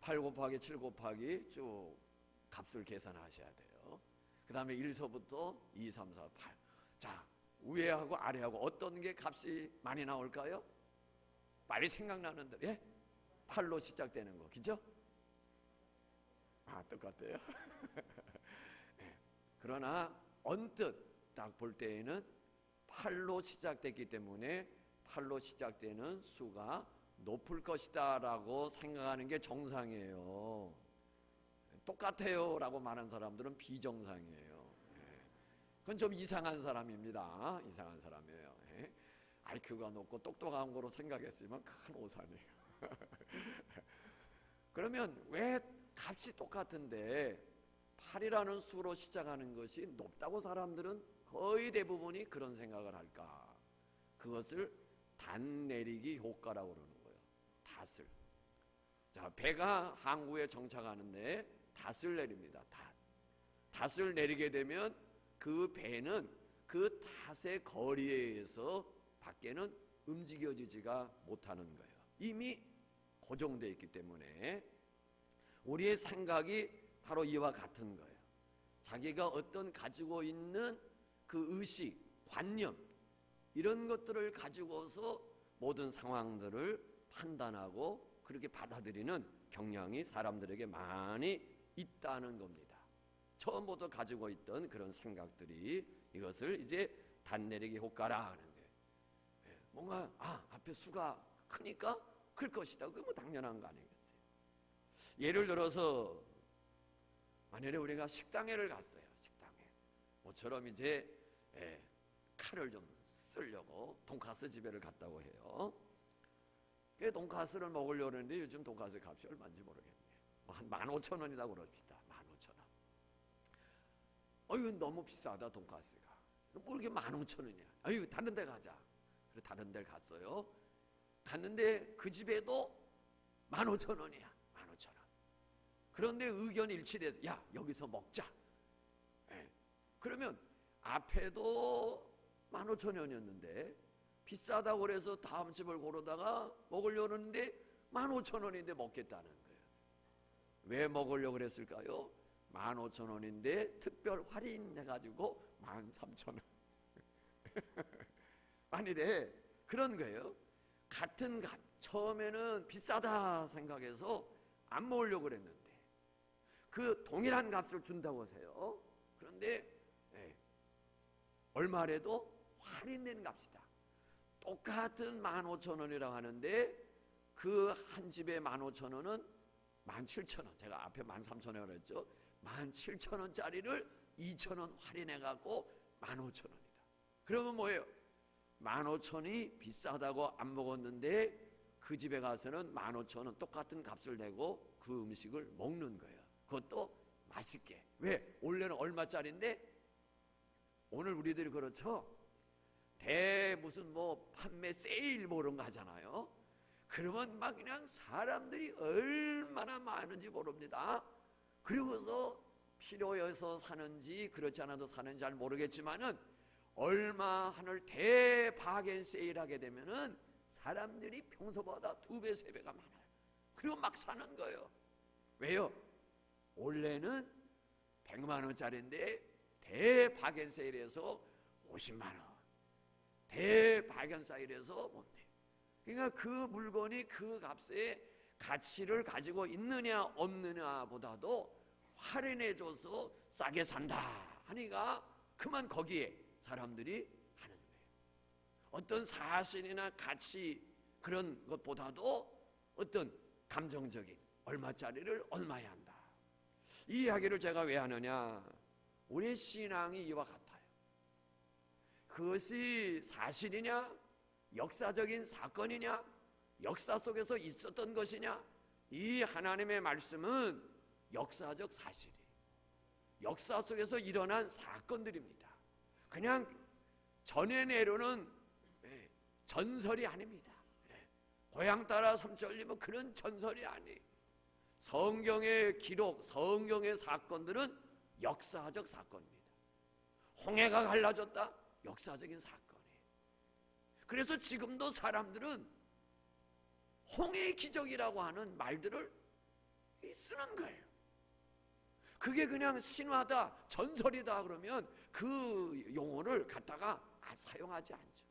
8 곱하기 7 곱하기 쭉 값을 계산하셔야 돼요. 그 다음에 1서부터 2, 3, 4, 8. 자, 위에하고 아래하고 어떤 게 값이 많이 나올까요? 빨리 생각나는 대로. 예? 8로 시작되는 거, 그죠? 아, 똑같아요. 예. 그러나 언뜻 딱 볼 때에는 8로 시작됐기 때문에 8로 시작되는 수가 높을 것이다 라고 생각하는 게 정상이에요. 똑같아요 라고 말하는 사람들은 비정상이에요. 그건 좀 이상한 사람입니다. 이상한 사람이에요. IQ가 높고 똑똑한 거로 생각했으면 큰 오산이에요. 그러면 왜 값이 똑같은데 8이라는 수로 시작하는 것이 높다고 사람들은 거의 대부분이 그런 생각을 할까? 그것을 단 내리기 효과라고 그러는 거예요. 닷을. 자, 배가 항구에 정착하는데 닷을 내립니다. 닷을 내리게 되면 그 배는 그 닷의 거리에 의해서 밖에는 움직여지지가 못하는 거예요. 이미 고정되어 있기 때문에 우리의 생각이 바로 이와 같은 거예요. 자기가 어떤 가지고 있는 그 의식, 관념 이런 것들을 가지고서 모든 상황들을 판단하고 그렇게 받아들이는 경향이 사람들에게 많이 있다는 겁니다. 처음부터 가지고 있던 그런 생각들이 이것을 이제 단내리기 효과라 하는 거예요. 뭔가 앞에 수가 크니까 클 것이다. 그거 뭐 당연한 거 아니겠어요? 예를 들어서 만약에 우리가 식당에를 갔어요. 식당에 모처럼 이제 칼을 좀 쓰려고 돈가스 집에를 갔다고 해요. 그 돈가스를 먹으려고 하는데 요즘 돈가스 값이 얼마인지 모르겠네. 한 15,000원이라고 그럽시다. 15,000원. 어휴, 너무 비싸다 돈가스가. 뭐 이렇게 15,000원이야. 아유, 다른 데 가자. 그래서 다른 데 갔어요. 갔는데 그 집에도 15,000원이야. 15,000원. 그런데 의견 일치돼서 야, 여기서 먹자. 그러면 앞에도 15,000원이었는데 비싸다고 그래서 다음 집을 고르다가 먹으려고 하는데 15,000원인데 먹겠다는 거예요. 왜 먹으려고 그랬을까요? 15,000원인데 특별 할인해가지고 13,000원. 만일에 그런 거예요. 같은 값, 처음에는 비싸다 생각해서 안 먹으려고 그랬는데 그 동일한 값을 준다고 하세요. 그런데 얼마래도 할인된 값이다. 똑같은 15,000원이라고 하는데 그 한 집에 15,000원은 17,000원. 제가 앞에 13,000원이라고 했죠. 17,000원짜리를 2,000원 할인해갖고 15,000원이다. 그러면 뭐예요? 15,000원이 비싸다고 안 먹었는데 그 집에 가서는 15,000원 똑같은 값을 내고 그 음식을 먹는 거예요. 그것도 맛있게. 왜? 원래는 얼마짜리인데 오늘 우리들이 그렇죠? 무슨 뭐 판매 세일 뭐 이런 거 하잖아요. 그러면 막 그냥 사람들이 얼마나 많은지 모릅니다. 그리고서 필요해서 사는지 그렇지 않아도 사는지 잘 모르겠지만은 얼마 하늘 대바겐 세일하게 되면은 사람들이 평소보다 2배, 3배가 많아요. 그리고 막 사는 거예요. 왜요? 원래는 100만 원짜리인데 대바겐 세일해서 50만 원. 대바겐 세일해서 못내. 그러니까 그 물건이 그 값의 가치를 가지고 있느냐 없느냐 보다도 할인해줘서 싸게 산다 하니까 그만 거기에 사람들이 하는 거예요. 어떤 사실이나 가치 그런 것보다도 어떤 감정적인 얼마짜리를 얼마에 한다. 이 이야기를 제가 왜 하느냐. 우리의 신앙이 이와 같아요. 그것이 사실이냐 역사적인 사건이냐 역사 속에서 있었던 것이냐. 이 하나님의 말씀은 역사적 사실이에요. 역사 속에서 일어난 사건들입니다. 그냥 전해 내려오는 전설이 아닙니다. 고향 따라 섬절리면 그런 전설이 아니에요. 성경의 기록, 성경의 사건들은 역사적 사건입니다. 홍해가 갈라졌다? 역사적인 사건이에요. 그래서 지금도 사람들은 홍해의 기적이라고 하는 말들을 쓰는 거예요. 그게 그냥 신화다, 전설이다 그러면 그 용어를 갖다가 사용하지 않죠.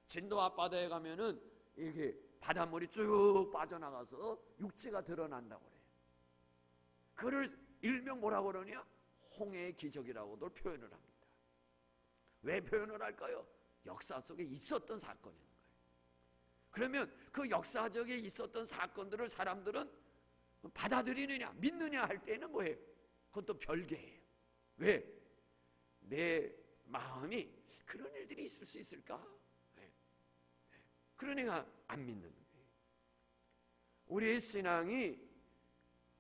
진도 앞바다에 가면은 이렇게 바닷물이 쭉 빠져나가서 육지가 드러난다고 그래요. 그걸 일명 뭐라고 그러냐? 홍해의 기적이라고도 표현을 합니다. 왜 표현을 할까요? 역사 속에 있었던 사건인 거예요. 그러면 그 역사적에 있었던 사건들을 사람들은 받아들이느냐 믿느냐 할 때는 뭐예요? 그건 또 별개예요. 왜? 내 마음이 그런 일들이 있을 수 있을까? 그러니까 안 믿는 거예요. 우리의 신앙이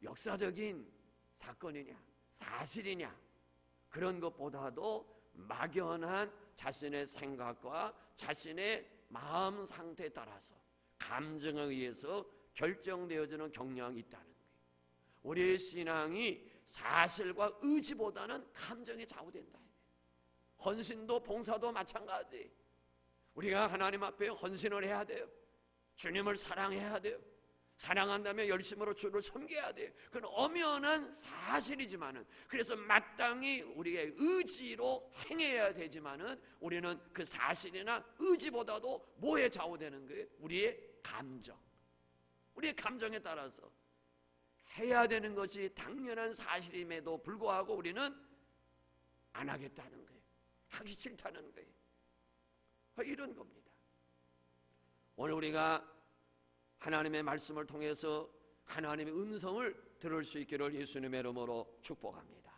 역사적인 사건이냐 사실이냐 그런 것보다도 막연한 자신의 생각과 자신의 마음 상태에 따라서 감정에 의해서 결정되어지는 경향이 있다는 거예요. 우리의 신앙이 사실과 의지보다는 감정에 좌우된다. 헌신도 봉사도 마찬가지. 우리가 하나님 앞에 헌신을 해야 돼요. 주님을 사랑해야 돼요. 사랑한다면 열심으로 주를 섬겨야 돼요. 그건 엄연한 사실이지만은, 그래서 마땅히 우리의 의지로 행해야 되지만은 우리는 그 사실이나 의지보다도 뭐에 좌우되는 거예요? 우리의 감정. 우리의 감정에 따라서 해야 되는 것이 당연한 사실임에도 불구하고 우리는 안 하겠다는 거예요. 하기 싫다는 거예요. 이런 겁니다. 오늘 우리가 하나님의 말씀을 통해서 하나님의 음성을 들을 수 있기를 예수님의 이름으로 축복합니다.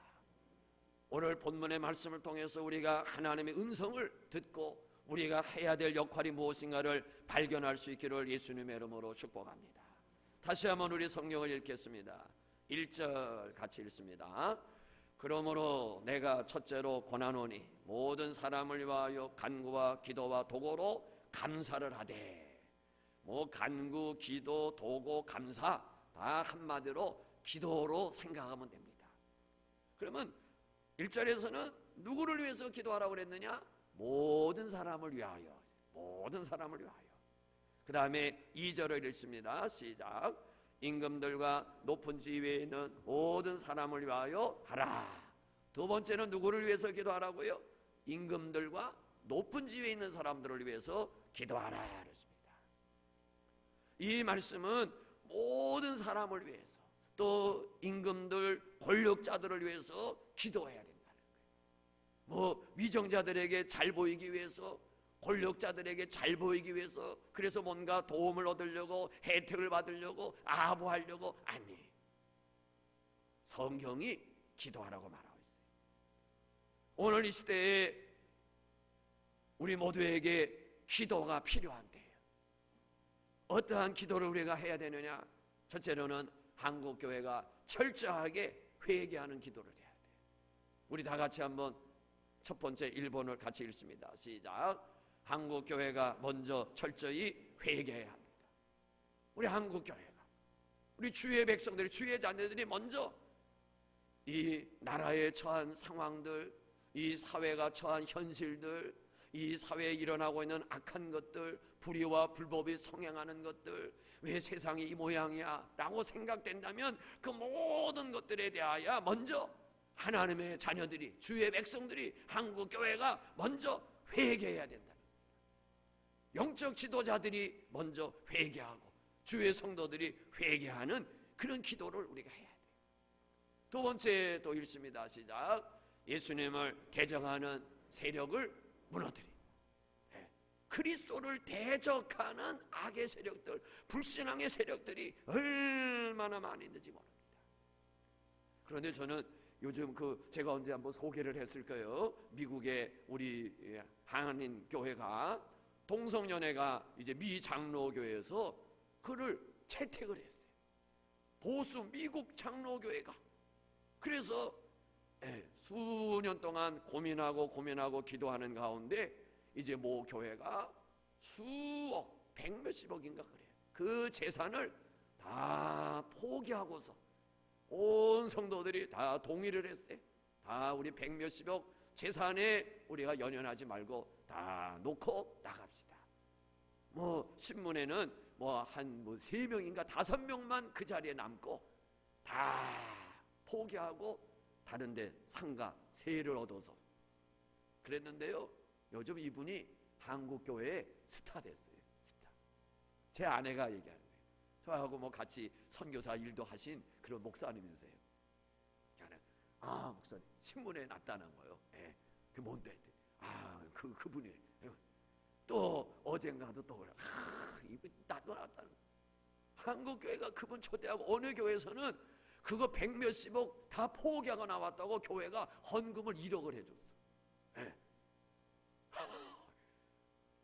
오늘 본문의 말씀을 통해서 우리가 하나님의 음성을 듣고 우리가 해야 될 역할이 무엇인가를 발견할 수 있기를 예수님의 이름으로 축복합니다. 다시 한번 우리 성경을 읽겠습니다. 1절 같이 읽습니다. 그러므로 내가 첫째로 권하노니 모든 사람을 위하여 간구와 기도와 도고로 감사를 하되. 간구, 기도, 도고, 감사 다 한마디로 기도로 생각하면 됩니다. 그러면 1절에서는 누구를 위해서 기도하라고 그랬느냐? 모든 사람을 위하여. 모든 사람을 위하여. 그 다음에 2절을 읽습니다. 시작. 임금들과 높은 지위에 있는 모든 사람을 위하여 하라. 두 번째는 누구를 위해서 기도하라고요? 임금들과 높은 지위에 있는 사람들을 위해서 기도하라 그랬습니다. 이 말씀은 모든 사람을 위해서, 또 임금들, 권력자들을 위해서 기도해야 된다는 거예요. 위정자들에게 잘 보이기 위해서, 권력자들에게 잘 보이기 위해서, 그래서 뭔가 도움을 얻으려고, 혜택을 받으려고, 아부하려고, 아니, 성경이 기도하라고 말하고 있어요. 오늘 이 시대에 우리 모두에게 기도가 필요한데요. 어떠한 기도를 우리가 해야 되느냐? 첫째로는 한국교회가 철저하게 회개하는 기도를 해야 돼요. 우리 다 같이 한번 첫 번째 1번을 같이 읽습니다. 시작. 한국교회가 먼저 철저히 회개해야 합니다. 우리 한국교회가, 우리 주의 백성들이, 주의 자녀들이 먼저 이 나라에 처한 상황들, 이 사회가 처한 현실들, 이 사회에 일어나고 있는 악한 것들, 불의와 불법이 성행하는 것들, 왜 세상이 이 모양이야 라고 생각된다면 그 모든 것들에 대하여 먼저 하나님의 자녀들이, 주의 백성들이, 한국교회가 먼저 회개해야 된다. 영적 지도자들이 먼저 회개하고 주의 성도들이 회개하는 그런 기도를 우리가 해야 돼요. 두 번째 또 읽습니다. 시작. 예수님을 대적하는 세력을 무너뜨리. 그리스도를 대적하는 악의 세력들, 불신앙의 세력들이 얼마나 많이 있는지 모릅니다. 그런데 저는 요즘 제가 언제 한번 소개를 했을 거예요. 미국의 우리 한인 교회가, 동성연애가 이제 미 장로교회에서 그를 채택을 했어요. 보수 미국 장로교회가. 그래서 수년 동안 고민하고 기도하는 가운데 이제 모 교회가 수억, 백몇십억인가 그래요. 그 재산을 다 포기하고서 온 성도들이 다 동의를 했어요. 다 우리 백몇십억 재산에 우리가 연연하지 말고 다 놓고 나갑시다. 신문에는 한 3명인가 5명만 그 자리에 남고 다 포기하고 다른 데 상가 세를 얻어서 그랬는데요, 요즘 이분이 한국교회에 스타 됐어요. 스타. 제 아내가 얘기하는 거예요. 저하고 뭐 같이 선교사 일도 하신 그런 목사님이세요. 목사님 신문에 났다는 거예요. 예. 그 뭔데? 그분이. 또 어젠가도 또 이분 나도 났다는 거예요. 한국교회가 그분 초대하고 어느 교회에서는 그거 100몇십억 다 포기하고 나왔다고 교회가 헌금을 1억을 해줬어. 예.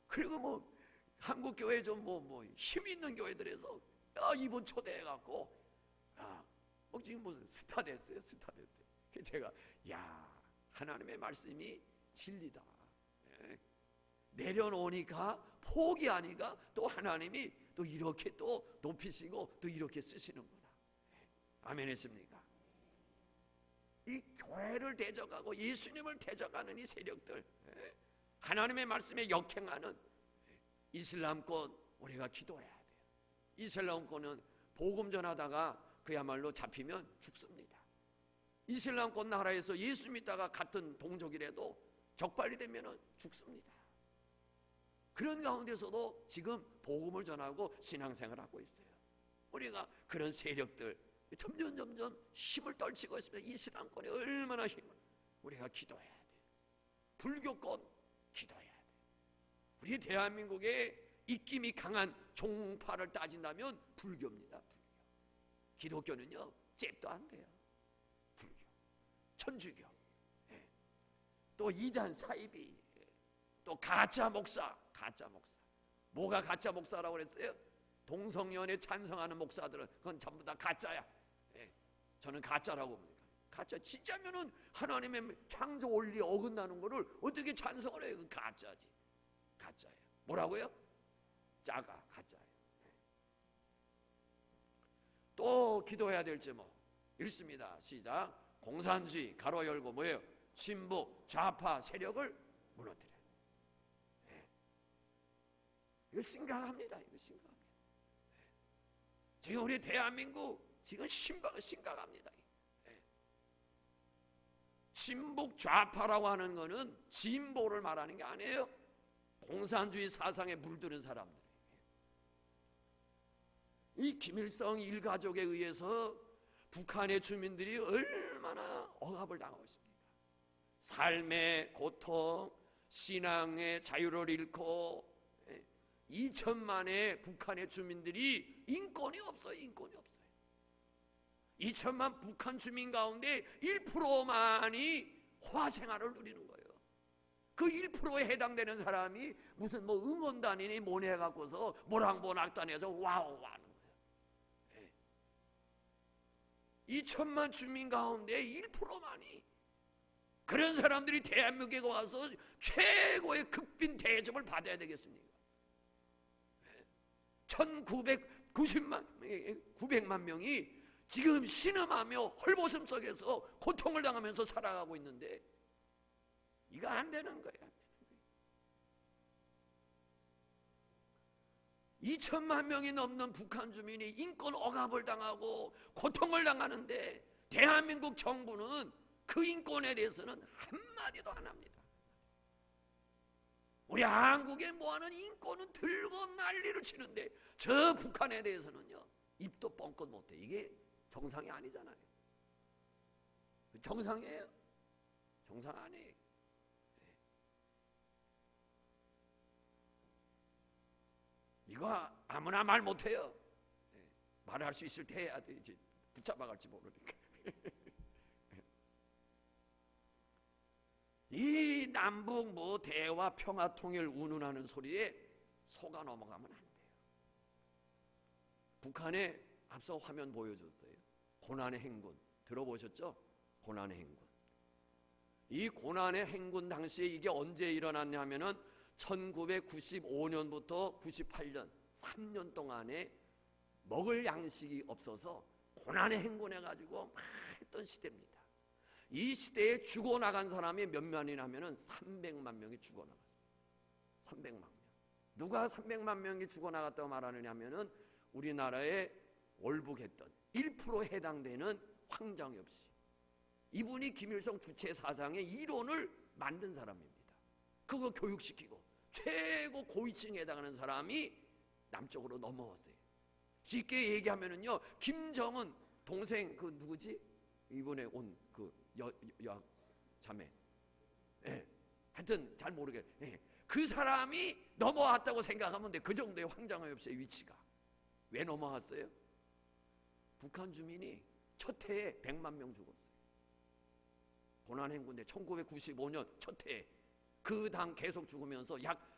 그리고 뭐 한국교회 좀 뭐 힘 있는 교회들에서 이분 초대해갖고 지금 무슨 스타 됐어요. 스타 됐어요. 제가 하나님의 말씀이 진리다. 예. 내려놓으니까 포기하니까 또 하나님이 또 이렇게 또 높이시고 또 이렇게 쓰시는구나. 예. 아멘 했습니까? 이 교회를 대적하고 예수님을 대적하는 이 세력들, 예. 하나님의 말씀에 역행하는 이슬람권 우리가 기도해야 돼요. 이슬람권은 복음 전하다가 그야말로 잡히면 죽습니다. 이슬람권 나라에서 예수 믿다가 같은 동족이라도 적발이 되면 죽습니다. 그런 가운데서도 지금 복음을 전하고 신앙생활을 하고 있어요. 우리가 그런 세력들 점점 힘을 떨치고 있습니다. 이슬람권에 얼마나 힘을 우리가 기도해야 돼요. 불교권 기도해야 돼요. 우리 대한민국의 입김이 강한 종파를 따진다면 불교입니다. 불교. 기독교는요 잽도 안 돼요. 불교, 천주교, 예. 또 이단 사이비, 또 가짜 목사. 뭐가 가짜 목사라고 그랬어요? 동성연애 찬성하는 목사들은 그건 전부 다 가짜야. 예. 저는 가짜라고 봅니다. 가짜. 진짜면은 하나님의 창조 원리에 어긋나는 거를 어떻게 찬성을 해요? 그건 가짜지. 가짜예요. 뭐라고요? 가짜예요. 예. 또 기도해야 될지 뭐 읽습니다. 시작. 공산주의 가로 열고 뭐예요? 친북 좌파 세력을 무너뜨려. 예. 이거 심각합니다. 이거 심각합니다. 예. 지금 우리 대한민국 지금 심각합니다. 예. 친북 좌파라고 하는 거는 진보를 말하는 게 아니에요. 공산주의 사상에 물드는 사람들. 이 김일성 일가족에 의해서 북한의 주민들이 얼마나 억압을 당하고 있습니까? 삶의 고통, 신앙의 자유를 잃고 2천만의 북한의 주민들이 인권이 없어요. 2천만 북한 주민 가운데 1%만이 화생활을 누리는 거예요. 그 1%에 해당되는 사람이 무슨 뭐 응원단이니 뭐니 해갖고서 모랑본 악단에서 와우 하는 거예요. 2천만 주민 가운데 1%만이 그런 사람들이 대한민국에 와서 최고의 극빈 대접을 받아야 되겠습니까? 900만 명이 지금 신음하며 헐벗음 속에서 고통을 당하면서 살아가고 있는데 이거 안 되는 거예요. 2천만 명이 넘는 북한 주민이 인권 억압을 당하고 고통을 당하는데 대한민국 정부는 그 인권에 대해서는 한마디도 안 합니다. 우리 한국에 뭐하는 인권은 들고 난리를 치는데 저 북한에 대해서는요 입도 뻥끗 못해. 이게 정상이 아니잖아요. 정상이에요? 정상 아니에요. 이거 아무나 말 못해요. 말할 수 있을 때 해야 돼. 이제 붙잡아갈지 모르니까. 이 남북 뭐 대화 평화 통일 운운하는 소리에 속아 넘어가면 안 돼요. 북한에 앞서 화면 보여줬어요. 고난의 행군 들어보셨죠? 고난의 행군. 이 고난의 행군 당시에 이게 언제 일어났냐면은 1995년부터 98년 3년 동안에 먹을 양식이 없어서 고난의 행군해가지고 막 했던 시대입니다. 이 시대에 죽어나간 사람이 몇 명이냐면은 300만 명이 죽어나갔습니다. 300만 명. 누가 300만 명이 죽어나갔다고 말하느냐면은 우리나라의 월북했던 1%에 해당되는 황장엽 씨. 이분이 김일성 주체 사상의 이론을 만든 사람입니다. 그거 교육시키고 최고 고위층에 해당하는 사람이 남쪽으로 넘어왔어요. 쉽게 얘기하면은요, 김정은 동생 그 누구지? 이번에 온 그 자매. 예. 하여튼 잘 모르겠. 예. 그 사람이 넘어왔다고 생각하면 돼. 그 정도의 황장엽 씨의 위치가. 왜 넘어왔어요? 북한 주민이 첫 해에 100만 명 죽었어요. 고난행군대 1995년 첫 해에 그 당 계속 죽으면서 약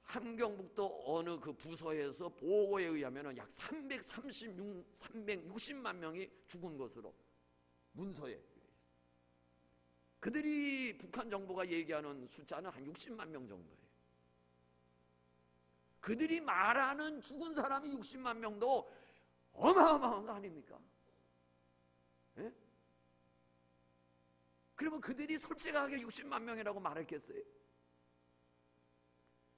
함경북도 어느 그 부서에서 보고에 의하면 약 360만 명이 죽은 것으로 문서에 그들이 북한 정부가 얘기하는 숫자는 한 60만 명 정도예요. 그들이 말하는 죽은 사람이 60만 명도 어마어마한 거 아닙니까? 예? 그러면 그들이 솔직하게 60만 명이라고 말했겠어요?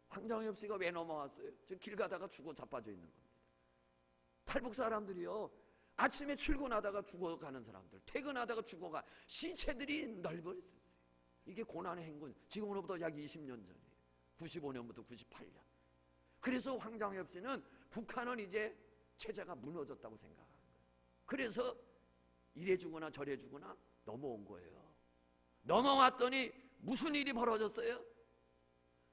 황장엽 씨가 왜 넘어왔어요? 지금 길 가다가 죽어 자빠져 있는 겁니다. 탈북 사람들이요, 아침에 출근하다가 죽어가는 사람들, 퇴근하다가 죽어가 시체들이 널브러졌어요. 이게 고난의 행군. 지금으로부터 약 20년 전이에요. 95년부터 98년. 그래서 황장엽 씨는 북한은 이제 체제가 무너졌다고 생각하는 거예요. 그래서 이래 주거나 저래 주거나 넘어온 거예요. 넘어왔더니 무슨 일이 벌어졌어요?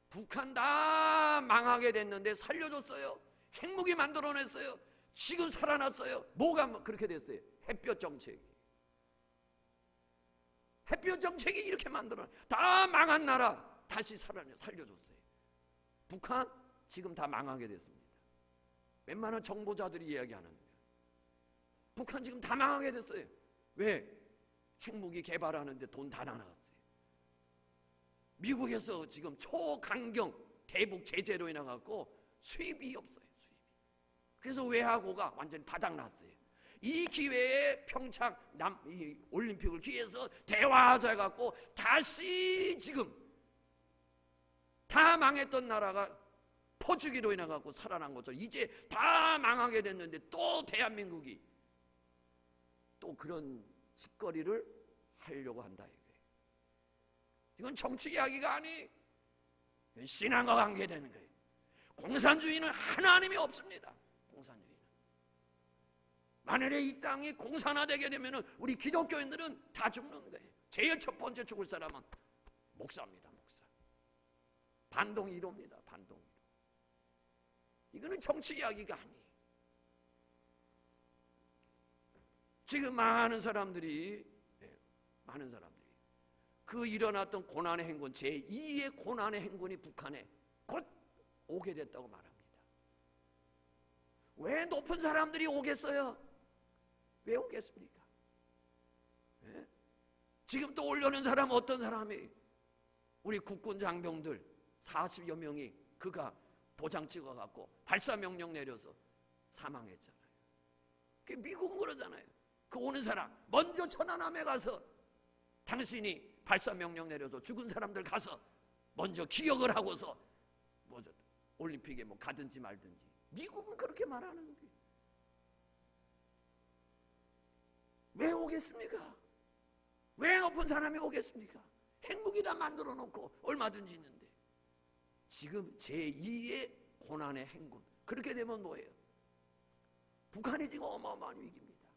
북한 다 망하게 됐는데 살려줬어요. 핵무기 만들어냈어요. 지금 살아났어요. 뭐가 그렇게 됐어요? 햇볕 정책이. 햇볕 정책이 이렇게 만들어 다 망한 나라 다시 살려줬어요. 북한 지금 다 망하게 됐습니다. 웬만한 정보자들이 이야기하는 거예요. 북한 지금 다 망하게 됐어요. 왜? 핵무기 개발하는데 돈 다 나갔어요. 미국에서 지금 초강경 대북 제재로 인해 갖고 수입이 없어요. 수입이. 그래서 외화고가 완전히 바닥났어요. 이 기회에 평창 이 올림픽을 기해서 대화하자 갖고 다시 지금 다 망했던 나라가 퍼주기로 인해 갖고 살아난 거죠. 이제 다 망하게 됐는데 또 대한민국이 또 그런 짓거리를 하려고 한다 이거예요. 이건 정치 이야기가 아니, 신앙과 관계되는 거예요. 공산주의는 하나님이 없습니다. 공산주의는. 만일에 이 땅이 공산화되게 되면 우리 기독교인들은 다 죽는 거예요. 제일 첫 번째 죽을 사람은 목사입니다. 목사. 반동 1호입니다. 반동 1호. 이거는 정치 이야기가 아니에요. 지금 많은 사람들이 그 일어났던 고난의 행군, 제2의 고난의 행군이 북한에 곧 오게 됐다고 말합니다. 왜 높은 사람들이 오겠어요? 왜 오겠습니까? 네? 지금 또 오려는 사람은 어떤 사람이? 우리 국군 장병들 40여 명이 그가 도장 찍어갖고 발사명령 내려서 사망했잖아요. 미국은 그러잖아요. 그 오는 사람 먼저 천안함에 가서 당신이 발사명령 내려서 죽은 사람들 가서 먼저 기억을 하고서 뭐 올림픽에 뭐 가든지 말든지. 미국은 그렇게 말하는 거예요. 왜 오겠습니까? 왜 높은 사람이 오겠습니까? 핵무기 다 만들어 놓고 얼마든지 있는데. 지금 제2의 고난의 행군. 그렇게 되면 뭐예요? 북한이 지금 어마어마한 위기입니다.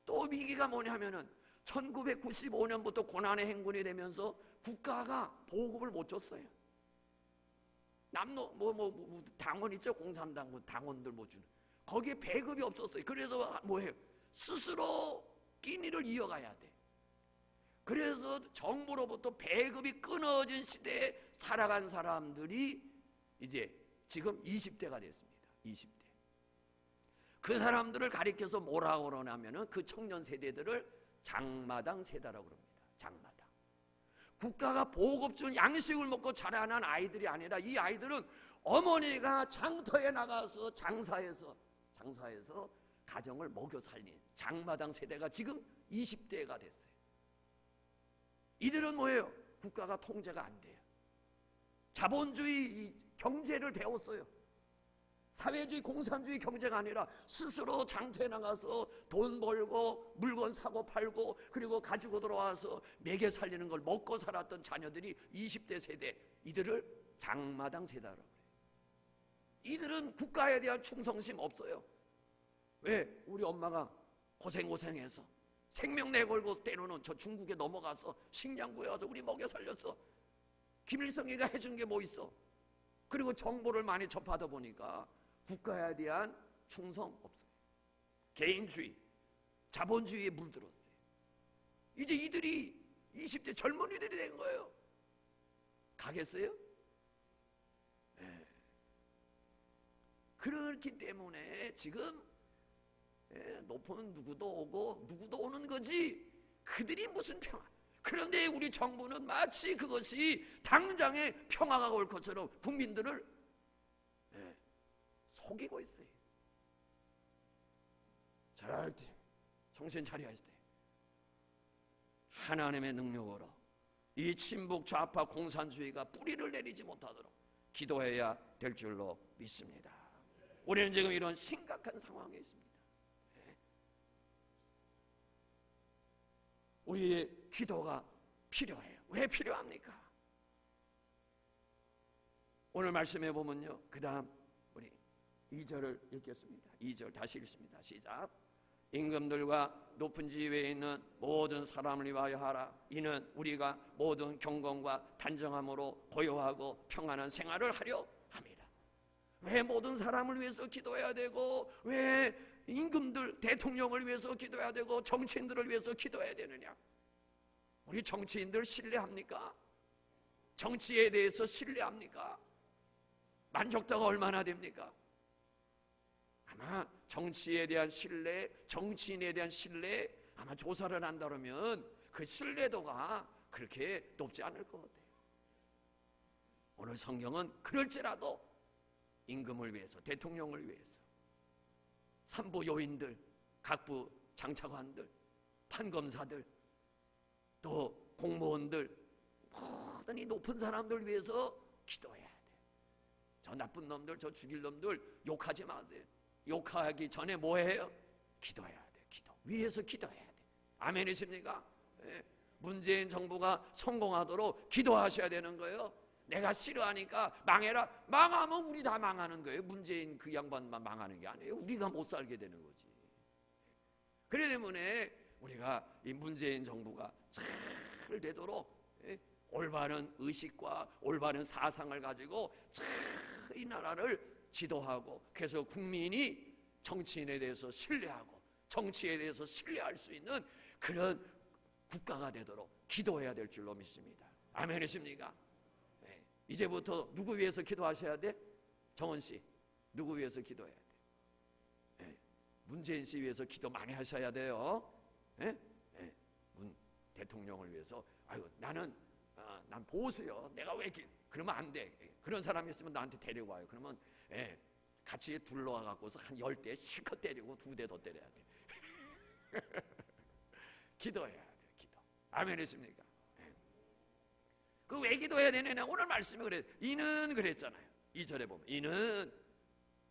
또 위기가 뭐냐면은 1995년부터 고난의 행군이 되면서 국가가 보급을 못 줬어요. 당원 있죠? 공산당원 당원들 못 주는. 거기에 배급이 없었어요. 그래서 뭐예요? 스스로 끼니를 이어가야 돼. 그래서 정부로부터 배급이 끊어진 시대에 살아간 사람들이 이제 지금 20대가 됐습니다. 20대. 그 사람들을 가리켜서 뭐라고 그러냐면은 그 청년 세대들을 장마당 세대라고 그럽니다. 장마당. 국가가 보급 준 양식을 먹고 자라난 아이들이 아니라 이 아이들은 어머니가 장터에 나가서 장사해서 가정을 먹여 살린 장마당 세대가 지금 20대가 됐어요. 이들은 뭐예요? 국가가 통제가 안 돼요. 자본주의 경제를 배웠어요. 사회주의 공산주의 경제가 아니라 스스로 장터에 나가서 돈 벌고 물건 사고 팔고 그리고 가지고 들어와서 매개 살리는 걸 먹고 살았던 자녀들이 20대 세대, 이들을 장마당 세대라고 그래요. 이들은 국가에 대한 충성심 없어요. 왜? 우리 엄마가 고생해서 생명 내걸고 때로는 저 중국에 넘어가서 식량 구해와서 우리 먹여 살렸어. 김일성이가 해준 게 뭐 있어? 그리고 정보를 많이 접하다 보니까 국가에 대한 충성 없어요. 개인주의, 자본주의에 물들었어요. 이제 이들이 20대 젊은이들이 된 거예요. 가겠어요? 네. 그렇기 때문에 지금 높은 누구도 오고 누구도 오는 거지 그들이 무슨 평화. 그런데 우리 정부는 마치 그것이 당장에 평화가 올 것처럼 국민들을 속이고 있어요. 저럴 때 정신 차려야 할 때 하나님의 능력으로 이 친북 좌파 공산주의가 뿌리를 내리지 못하도록 기도해야 될 줄로 믿습니다. 우리는 지금 이런 심각한 상황에 있습니다. 우리의 기도가 필요해요. 왜 필요합니까? 오늘 말씀해 보면요, 그 다음 우리 2절을 읽겠습니다. 2절 다시 읽습니다. 시작. 임금들과 높은 지위에 있는 모든 사람을 위하여 하라. 이는 우리가 모든 경건과 단정함으로 고요하고 평안한 생활을 하려 합니다. 왜 모든 사람을 위해서 기도해야 되고, 왜 임금들, 대통령을 위해서 기도해야 되고, 정치인들을 위해서 기도해야 되느냐? 우리 정치인들 신뢰합니까? 정치에 대해서 신뢰합니까? 만족도가 얼마나 됩니까? 아마 정치에 대한 신뢰, 정치인에 대한 신뢰, 아마 조사를 한다 그러면 그 신뢰도가 그렇게 높지 않을 것 같아요. 오늘 성경은 그럴지라도 임금을 위해서, 대통령을 위해서, 산부 요인들, 각부 장차관들, 판검사들, 또 공무원들, 모든 이 높은 사람들 위해서 기도해야 돼. 저 나쁜 놈들, 저 죽일 놈들 욕하지 마세요. 욕하기 전에 뭐 해요? 기도해야 돼. 기도. 위에서 기도해야 돼. 아멘이십니까? 예. 문재인 정부가 성공하도록 기도하셔야 되는 거예요. 내가 싫어하니까 망해라. 망하면 우리 다 망하는 거예요. 문재인 그 양반만 망하는 게 아니에요. 우리가 못 살게 되는 거지. 그렇기 때문에 우리가 이 문재인 정부가 잘 되도록 올바른 의식과 올바른 사상을 가지고 잘 이 나라를 지도하고, 그래서 국민이 정치인에 대해서 신뢰하고 정치에 대해서 신뢰할 수 있는 그런 국가가 되도록 기도해야 될 줄로 믿습니다. 아멘이십니까? 네. 이제부터 누구 위해서 기도하셔야 돼? 정원 씨, 누구 위해서 기도해야 돼? 네. 문재인 씨 위해서 기도 많이 하셔야 돼요. 네? 네. 문 대통령을 위해서. 아유, 난 보수요. 내가 왜 그러면 안 돼. 그런 사람이 있으면 나한테 데려와요. 그러면 같이 둘러와 갖고서 한 10대 실컷 때리고 2대 더 때려야 돼. 기도해야 돼. 기도. 아멘이십니까? 그 왜 기도해야 되느냐? 오늘 말씀이 그래. 이는 그랬잖아요. 2절에 보면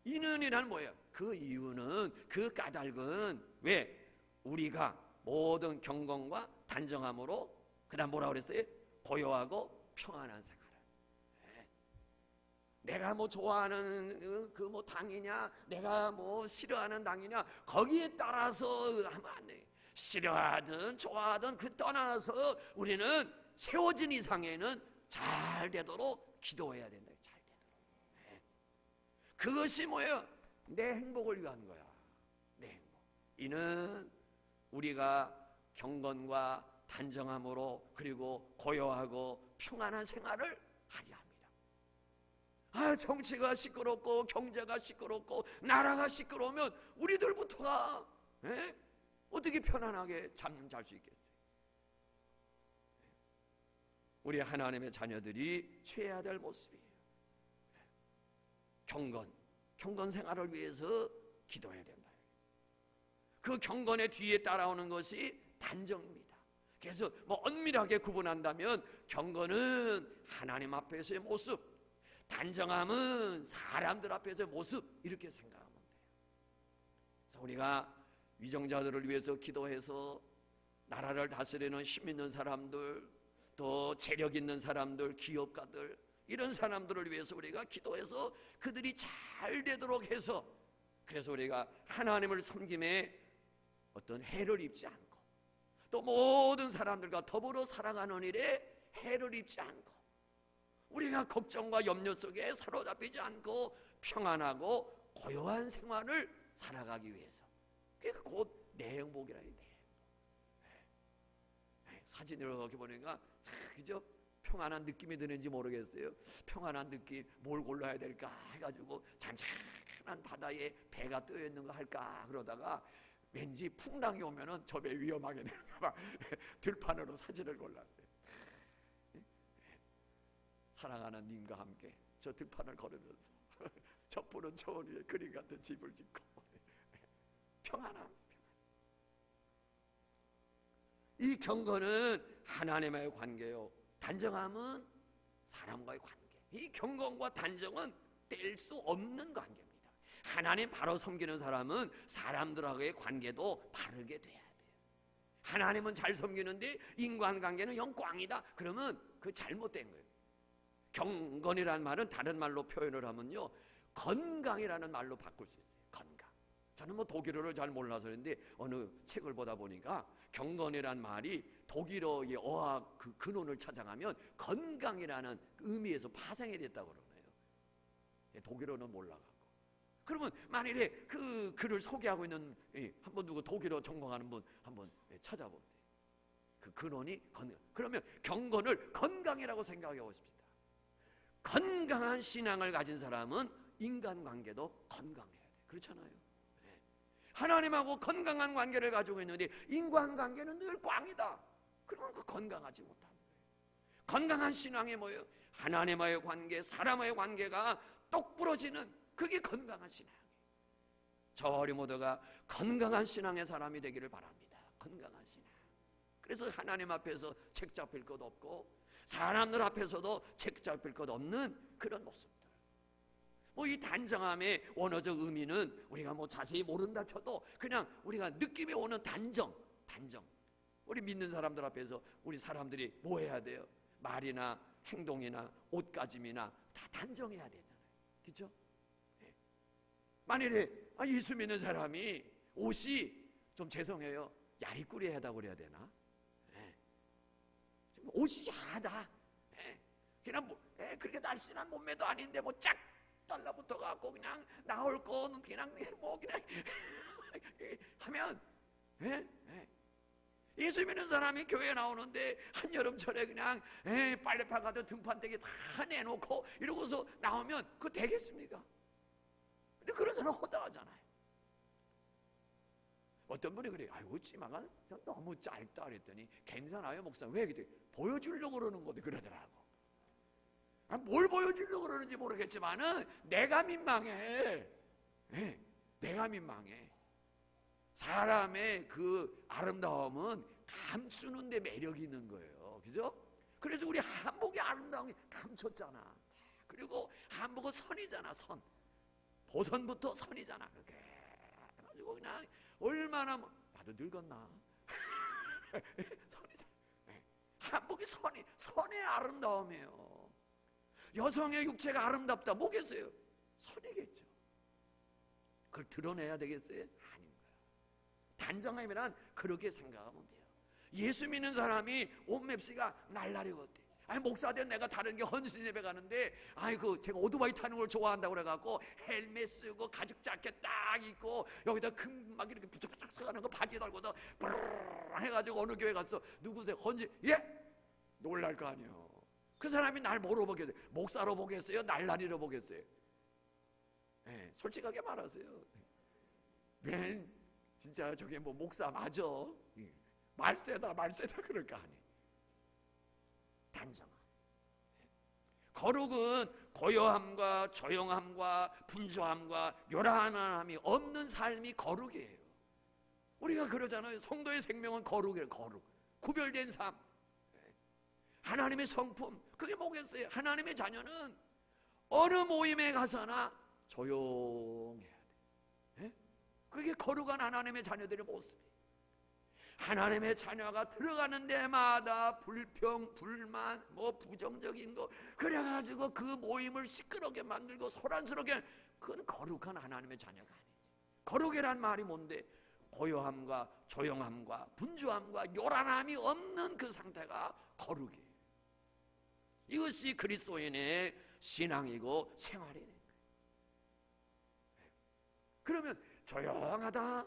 이는이란 뭐예요? 그 이유는, 그 까닭은 왜? 우리가 모든 경건과 단정함으로, 그 다음 뭐라고 그랬어요? 고요하고 평안한 생활을. 내가 뭐 좋아하는 그 뭐 당이냐, 내가 뭐 싫어하는 당이냐, 거기에 따라서 하면 안 돼. 싫어하든 좋아하든 그 떠나서 우리는 세워진 이상에는 잘 되도록 기도해야 된다. 잘 되도록. 그것이 뭐예요? 내 행복을 위한 거야. 내 행복. 이는 우리가 경건과 단정함으로, 그리고 고요하고 평안한 생활을 하려 합니다. 정치가 시끄럽고 경제가 시끄럽고 나라가 시끄러우면 우리들부터가 어떻게 편안하게 잠 잘 수 있겠어요? 우리 하나님의 자녀들이 취해야 될 모습이에요. 경건 생활을 위해서 기도해야 된다. 그 경건의 뒤에 따라오는 것이 단정입니다. 그래서 뭐 엄밀하게 구분한다면 경건은 하나님 앞에서의 모습, 단정함은 사람들 앞에서의 모습, 이렇게 생각하면 돼요. 그래서 우리가 위정자들을 위해서 기도해서 나라를 다스리는 힘 있는 사람들, 또 재력 있는 사람들, 기업가들, 이런 사람들을 위해서 우리가 기도해서 그들이 잘 되도록 해서, 그래서 우리가 하나님을 섬김에 어떤 해를 입지 않고, 또 모든 사람들과 더불어 살아가는 일에 해를 입지 않고, 우리가 걱정과 염려 속에 사로잡히지 않고 평안하고 고요한 생활을 살아가기 위해서, 그게 곧 내 행복이라. 내 행복. 사진을 이렇게 보니까 그죠? 평안한 느낌이 드는지 모르겠어요. 평안한 느낌, 뭘 골라야 될까 해가지고 잔잔한 바다에 배가 떠 있는 거 할까 그러다가 왠지 풍랑이 오면은 저 배 위험하게 되는가 봐 들판으로 사진을 골랐어요. 사랑하는 님과 함께 저 들판을 걸으면서 저 푸른 초원 위에 그림 같은 집을 짓고 평안함. 이 경건은 하나님과의 관계요, 단정함은 사람과의 관계. 이 경건과 단정은 뗄 수 없는 관계입니다. 하나님 바로 섬기는 사람은 사람들하고의 관계도 바르게 돼야 돼요. 하나님은 잘 섬기는데 인간관계는 영 꽝이다, 그러면 그 잘못된 거예요. 경건이라는 말은 다른 말로 표현을 하면요, 건강이라는 말로 바꿀 수 있어요. 건강. 저는 뭐 독일어를 잘 몰라서 그런데 어느 책을 보다 보니까 경건이란 말이 독일어의 어학 그 근원을 찾아가면 건강이라는 의미에서 파생이 됐다고 그러네요. 독일어는 몰라가고. 그러면 만일에 그 글을 소개하고 있는 한번 누구 독일어 전공하는 분 한번 찾아보세요. 그 근원이 건강. 그러면 경건을 건강이라고 생각해 보십시다. 건강한 신앙을 가진 사람은 인간관계도 건강해야 돼. 그렇잖아요. 하나님하고 건강한 관계를 가지고 있는데 인간관계는 늘 꽝이다, 그러면 그 건강하지 못하는 거예요. 건강한 신앙이 뭐예요? 하나님과의 관계, 사람과의 관계가 똑부러지는, 그게 건강한 신앙이에요. 저와 우리 모두가 건강한 신앙의 사람이 되기를 바랍니다. 건강한 신앙. 그래서 하나님 앞에서 책 잡힐 것 없고 사람들 앞에서도 책 잡힐 것 없는 그런 모습들. 뭐 이 단정함의 원어적 의미는 우리가 뭐 자세히 모른다 쳐도 그냥 우리가 느낌에 오는 단정. 우리 믿는 사람들 앞에서 우리 사람들이 뭐 해야 돼요? 말이나 행동이나 옷가짐이나 다 단정해야 되잖아요. 그렇죠? 네. 만일에 예수 믿는 사람이 옷이 좀 죄송해요, 야리꾸리하다고 그래야 되나? 네. 옷이 야하다. 네. 그냥 뭐 그렇게 날씬한 몸매도 아닌데 뭐 쫙 달라붙어 갖고 그냥 나올 거는 그냥 뭐 그냥 하면, 예수 믿는 사람이 교회 나오는데 한여름철에 그냥 빨래판 가도 등판대기 다 내놓고 이러고서 나오면 그거 되겠습니까? 근데 그런 사람 허다하잖아요. 어떤 분이 그래요. 아이고 치마가 너무 짧다 그랬더니 괜찮아요 목사님. 왜 그래? 보여주려고 그러는 거지 그러더라고. 뭘 보여주려고 그러는지 모르겠지만은 내가 민망해. 내가 민망해. 사람의 그 아름다움은 감추는 데 매력이 있는 거예요. 그죠? 그래서 우리 한복의 아름다움이 감췄잖아. 그리고 한복은 선이잖아. 선. 보선부터 선이잖아. 그렇게 해가지고 그냥 얼마나 나도 늙었나? 선이잖아. 한복이 선의 아름다움이에요. 여성의 육체가 아름답다 뭐겠어요? 선이겠죠. 그걸 드러내야 되겠어요? 아닌 거야. 단정함이란 그렇게 생각하면 돼요. 예수 믿는 사람이 옷 맵시가 날라리거든. 목사된 내가 다른 게 헌신 예배 가는데 제가 오토바이 타는 걸 좋아한다고 그래갖고 헬멧 쓰고 가죽 자켓 딱 입고 여기다 금 막 이렇게 부쩍부쩍 써가는 거 바지 달고서 브르르 해가지고 어느 교회 갔어. 누구세요? 헌신? 예? 놀랄 거 아니에요. 그 사람이 날 뭐로 보겠어요? 목사로 보겠어요? 날라리로 보겠어요? 솔직하게 말하세요. 진짜 저게 뭐 목사 맞아? 말세다 그럴 거 아니에요. 단정함. 거룩은 고요함과 조용함과 분주함과 요란함이 없는 삶이 거룩이에요. 우리가 그러잖아요. 성도의 생명은 거룩이에요. 거룩. 구별된 삶. 하나님의 성품, 그게 뭐겠어요? 하나님의 자녀는 어느 모임에 가서나 조용해야 돼. 예? 그게 거룩한 하나님의 자녀들의 모습이에요. 하나님의 자녀가 들어가는 데마다 불평, 불만, 부정적인 거 그래가지고 그 모임을 시끄럽게 만들고 소란스럽게, 그건 거룩한 하나님의 자녀가 아니지. 거룩이란 말이 뭔데? 고요함과 조용함과 분주함과 요란함이 없는 그 상태가 거룩이에요. 이것이 그리스도인의 신앙이고 생활이에요. 그러면 조용하다,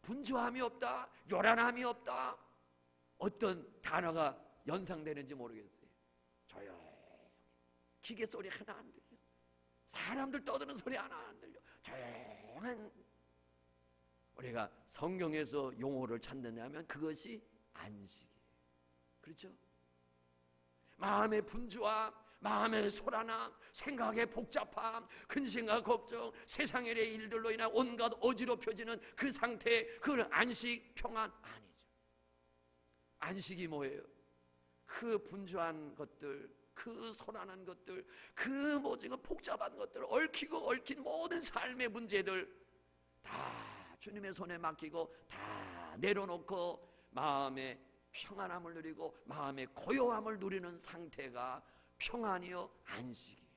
분주함이 없다, 요란함이 없다, 어떤 단어가 연상되는지 모르겠어요. 조용, 기계 소리 하나 안 들려, 사람들 떠드는 소리 하나 안 들려, 조용한. 우리가 성경에서 용어를 찾느냐면 그것이 안식이에요. 그렇죠? 마음의 분주함, 마음의 소란함, 생각의 복잡함, 근심과 걱정, 세상의 일들로 인한 온갖 어지럽혀지는 그 상태, 그건 안식, 평안 아니죠. 안식이 뭐예요? 그 분주한 것들, 그 소란한 것들, 그 지금 복잡한 것들, 얽히고 얽힌 모든 삶의 문제들 다 주님의 손에 맡기고 다 내려놓고 마음의 평안함을 누리고 마음의 고요함을 누리는 상태가 평안이요 안식이에요.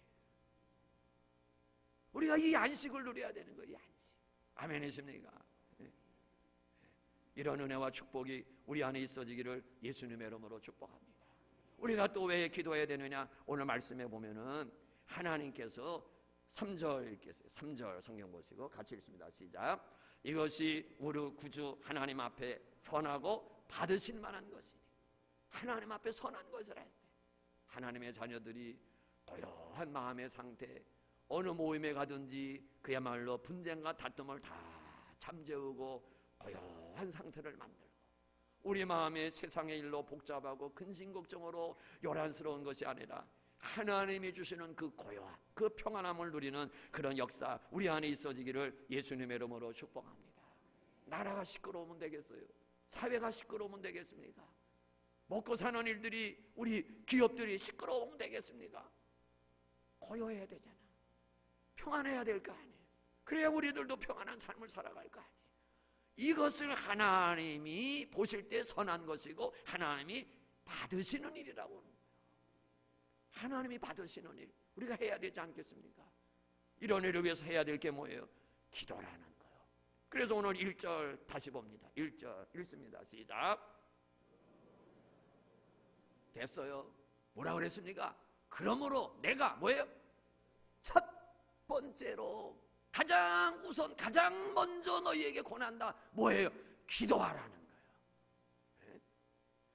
우리가 이 안식을 누려야 되는 거예요. 안식. 아멘이십니까? 이런 은혜와 축복이 우리 안에 있어지기를 예수님의 이름으로 축복합니다. 우리가 또 왜 기도해야 되느냐? 오늘 말씀해 보면은 하나님께서 3절 읽겠어요. 3절 성경 보시고 같이 읽습니다. 시작. 이것이 우리 구주 하나님 앞에 선하고 받으실 만한 것이니. 하나님 앞에 선한 것을 했어요. 하나님의 자녀들이 고요한 마음의 상태, 어느 모임에 가든지 그야말로 분쟁과 다툼을 다 잠재우고 고요한 상태를 만들고, 우리 마음의 세상의 일로 복잡하고 근심 걱정으로 요란스러운 것이 아니라 하나님이 주시는 그 고요함, 그 평안함을 누리는 그런 역사 우리 안에 있어지기를 예수님의 이름으로 축복합니다. 나라가 시끄러우면 되겠어요? 사회가 시끄러우면 되겠습니까? 먹고 사는 일들이, 우리 기업들이 시끄러우면 되겠습니까? 고요해야 되잖아. 평안해야 될 거 아니에요. 그래야 우리들도 평안한 삶을 살아갈 거 아니에요. 이것을 하나님이 보실 때 선한 것이고 하나님이 받으시는 일이라고 하는 거예요. 하나님이 받으시는 일, 우리가 해야 되지 않겠습니까? 이런 일을 위해서 해야 될 게 뭐예요? 기도라는 거예요. 그래서 오늘 1절 다시 봅니다. 1절 읽습니다. 시작. 됐어요. 뭐라 그랬습니까? 그러므로 내가 뭐예요? 첫 번째로 가장 우선 가장 먼저 너희에게 권한다. 뭐예요? 기도하라는 거예요.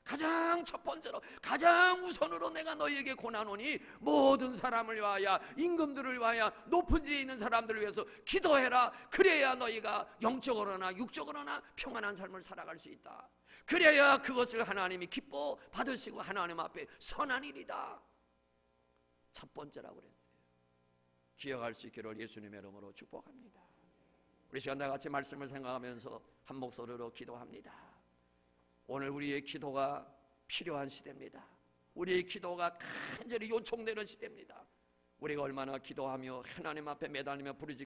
가장 첫 번째로 가장 우선으로 내가 너희에게 권하노니 모든 사람을 위하여, 임금들을 위하여, 높은 지에 있는 사람들을 위해서 기도해라. 그래야 너희가 영적으로나 육적으로나 평안한 삶을 살아갈 수 있다. 그래야 그것을 하나님이 기뻐 받으시고 하나님 앞에 선한 일이다. 첫 번째라고 그랬어요. 기억할 수 있기를 예수님의 이름으로 축복합니다. 우리 시간 다 같이 말씀을 생각하면서 한 목소리로 기도합니다. 오늘 우리의 기도가 필요한 시대입니다. 우리의 기도가 간절히 요청되는 시대입니다. 우리가 얼마나 기도하며 하나님 앞에 매달리며 부르짖